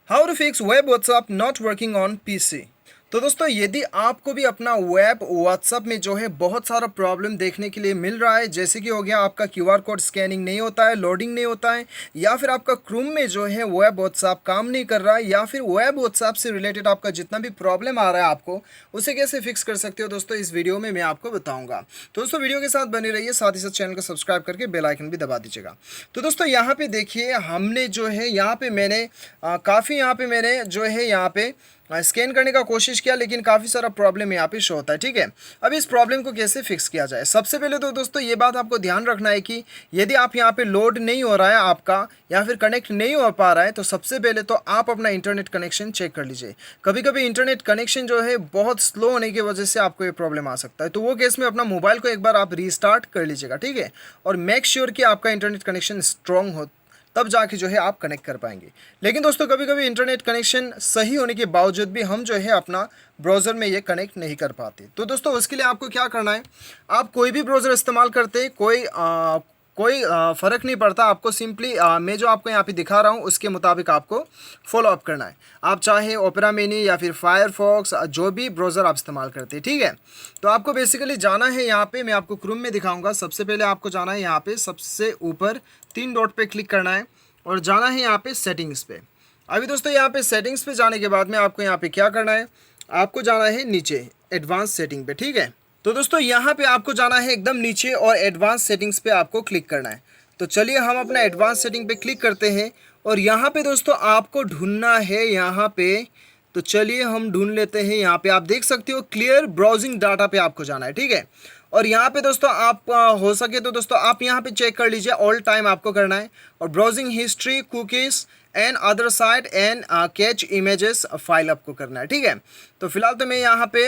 How to fix web WhatsApp not working on PC. तो दोस्तों यदि आपको भी अपना वेब व्हाट्सएप में जो है बहुत सारा प्रॉब्लम देखने के लिए मिल रहा है, जैसे कि हो गया आपका क्यूआर कोड स्कैनिंग नहीं होता है, लोडिंग नहीं होता है, या फिर आपका क्रोम में जो है वेब व्हाट्सएप काम नहीं कर रहा है, या फिर वेब व्हाट्सएप से रिलेटेड आपका जितना भी प्रॉब्लम आ रहा है आपको उसे कैसे फिक्स कर सकते हो, दोस्तों इस वीडियो में मैं आपको बताऊंगा। तो दोस्तों वीडियो के साथ बने रहिए, साथ ही साथ चैनल को सब्सक्राइब करके बेल आइकन भी दबा दीजिएगा। तो दोस्तों यहाँ पे देखिए, हमने जो है यहाँ पे मैंने काफ़ी यहाँ पे मैंने जो है यहाँ पे स्कैन करने का कोशिश किया, लेकिन काफ़ी सारा प्रॉब्लम यहाँ पे शो होता है। ठीक है, अब इस प्रॉब्लम को कैसे फिक्स किया जाए। सबसे पहले तो दोस्तों ये बात आपको ध्यान रखना है कि यदि आप यहाँ पे लोड नहीं हो रहा है आपका, या फिर कनेक्ट नहीं हो पा रहा है, तो सबसे पहले तो आप अपना इंटरनेट कनेक्शन चेक कर लीजिए। कभी कभी इंटरनेट कनेक्शन जो है बहुत स्लो होने की वजह से आपको ये प्रॉब्लम आ सकता है, तो वो केस में अपना मोबाइल को एक बार आप रीस्टार्ट कर लीजिएगा। ठीक है, और मेक श्योर कि आपका इंटरनेट कनेक्शन स्ट्रॉन्ग हो, तब जाके जो है आप कनेक्ट कर पाएंगे। लेकिन दोस्तों कभी कभी इंटरनेट कनेक्शन सही होने के बावजूद भी हम जो है अपना ब्राउज़र में ये कनेक्ट नहीं कर पाते। तो दोस्तों उसके लिए आपको क्या करना है, आप कोई भी ब्राउज़र इस्तेमाल करते, कोई फ़र्क नहीं पड़ता, आपको सिंपली मैं जो आपको यहाँ पे दिखा रहा हूँ उसके मुताबिक आपको फॉलो अप करना है। आप चाहे ओपेरा मिनी या फिर फायरफॉक्स, जो भी ब्राउज़र आप इस्तेमाल करते हैं, ठीक है। तो आपको बेसिकली जाना है यहाँ पे, मैं आपको क्रोम में दिखाऊंगा। सबसे पहले आपको जाना है यहाँ पे सबसे ऊपर 3 डॉट पे क्लिक करना है और जाना है यहाँ पे सेटिंग्स पे। अभी दोस्तों यहाँ पे सेटिंग्स पे जाने के बाद में आपको यहाँ पे क्या करना है, आपको जाना है नीचे एडवांस सेटिंग पे। ठीक है, तो दोस्तों यहाँ पे आपको जाना है एकदम नीचे और एडवांस सेटिंग्स पे आपको क्लिक करना है। तो चलिए हम अपना एडवांस सेटिंग पे क्लिक करते हैं और यहाँ पे दोस्तों आपको ढूंढना है यहाँ पे। तो चलिए हम ढूंढ लेते हैं। यहाँ पे आप देख सकते हो क्लियर ब्राउजिंग डाटा पे आपको जाना है। ठीक है, और यहाँ पे दोस्तों आप हो सके तो दोस्तों आप यहाँ पे चेक कर लीजिए, ऑल टाइम आपको करना है। और browsing history, cookies and other site and catch images file आपको करना है। ठीक है, तो फिलहाल तो मैं यहाँ पे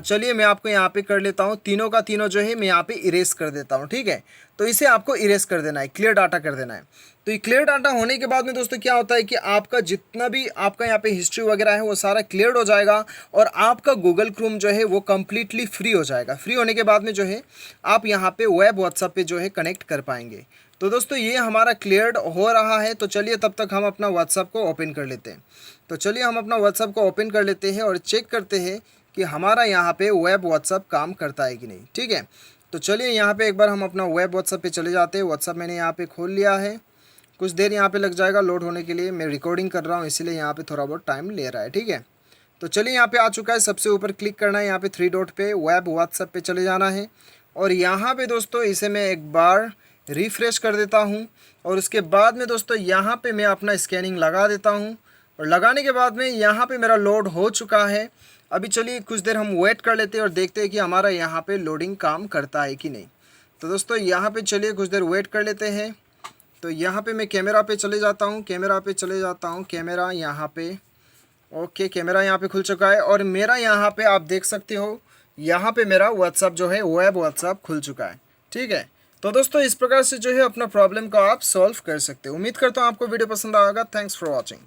चलिए मैं आपको यहाँ पे कर लेता हूँ, तीनों का तीनों जो है मैं यहाँ पे इरेज कर देता हूँ। ठीक है, तो इसे आपको इरेज कर देना है, क्लियर डाटा कर देना है। तो ये क्लियर डाटा होने के बाद में दोस्तों क्या होता है कि आपका जितना भी आपका यहाँ पे हिस्ट्री वगैरह है वो सारा क्लियर हो जाएगा और आपका गूगल क्रोम जो है वो कम्प्लीटली फ्री हो जाएगा। फ्री होने के बाद में जो है आप यहाँ पे वेब व्हाट्सएप पे जो है कनेक्ट कर पाएंगे। तो दोस्तों ये हमारा क्लियर्ड हो रहा है, तो चलिए तब तक हम अपना व्हाट्सएप को ओपन कर लेते हैं। तो चलिए हम अपना व्हाट्सएप को ओपन कर लेते हैं और चेक करते हैं कि हमारा यहाँ पे वेब व्हाट्सएप काम करता है कि नहीं। ठीक है, तो चलिए यहाँ पे एक बार हम अपना वेब व्हाट्सएप पे चले जाते हैं। व्हाट्सएप मैंने यहाँ पे खोल लिया है, कुछ देर यहाँ पे लग जाएगा लोड होने के लिए, मैं रिकॉर्डिंग कर रहा हूँ इसीलिए यहाँ पे थोड़ा बहुत टाइम ले रहा है। ठीक है, तो चलिए यहाँ पे आ चुका है, सबसे ऊपर क्लिक करना है, यहाँ पे 3 डॉट पे वेब व्हाट्सएप पे चले जाना है और यहाँ पे दोस्तों इसे मैं एक बार रिफ़्रेश कर देता हूँ और उसके बाद में दोस्तों यहाँ पे मैं अपना स्कैनिंग लगा देता हूँ और लगाने के बाद में यहाँ पे मेरा लोड हो चुका है। अभी चलिए कुछ देर हम वेट कर लेते हैं और देखते हैं कि हमारा यहाँ पे लोडिंग काम करता है कि नहीं। तो दोस्तों यहाँ पे चलिए कुछ देर वेट कर लेते हैं। तो यहाँ पे मैं कैमरा पे चले जाता हूँ, कैमरा यहाँ पे, ओके कैमरा यहाँ पे खुल चुका है और मेरा यहाँ पे आप देख सकते हो यहाँ पे मेरा व्हाट्सअप जो है वेब व्हाट्सअप खुल चुका है। ठीक है, तो दोस्तों इस प्रकार से जो है अपना प्रॉब्लम को आप सॉल्व कर सकते हो। उम्मीद करता हूँ आपको वीडियो पसंद आएगा। Thanks for watching.